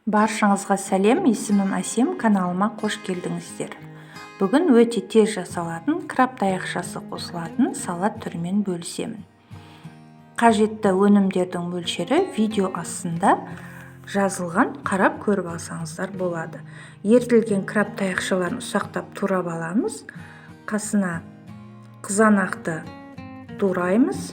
Баршаңызға сәлем, есімім Әсем, каналыма қош келдіңіздер. Бүгін өте тез жасалатын краб таяқшасы қосылатын салат түрімен бөлісемін. Қажетті өнімдердің мөлшері видео астында жазылған, қарап көріп алсаңыздар болады. Ертілген краб таяқшаларын ұсақтап турап аламыз. Қасына қызанақты тураймыз.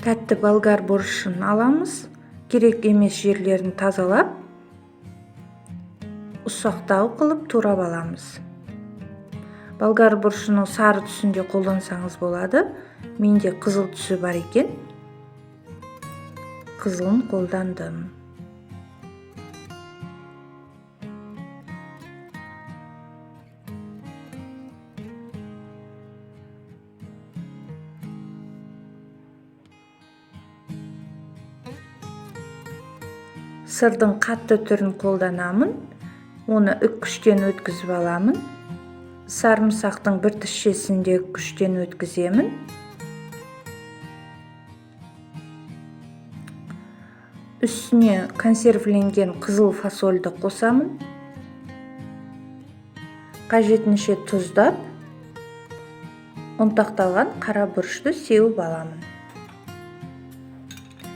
Тәтті болгар бұрышын аламыз. Керек емес жерлерін тазалап, ұсақтау қылып турап аламыз. Болгар бұрышының сары түсінде қолдансаңыз болады. Менде қызыл түсі бар екен. Қызылын қолдандым. Сырдың қатты түрін қолданамын. Оны үккіштен өткізіп аламын. Сарымсақтың бір тісшесін де үккіштен өткіземін. Үстіне консервіленген қызыл фасольді қосамын. Қажетінше тұздап, ұнтақталған қара бұрышты сеуіп аламын.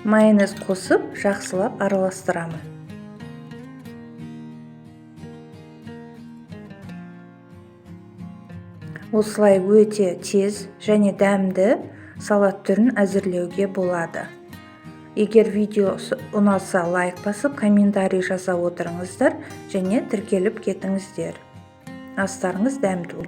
Майонез қосып, жақсылап араластырамын. Осылай өте тез және дәмді салат түрін әзірлеуге болады. Егер видео ұнаса, лайк басып, комментарий жаза отырыңыздар және тіркеліп кетіңіздер. Астарыңыз дәмді.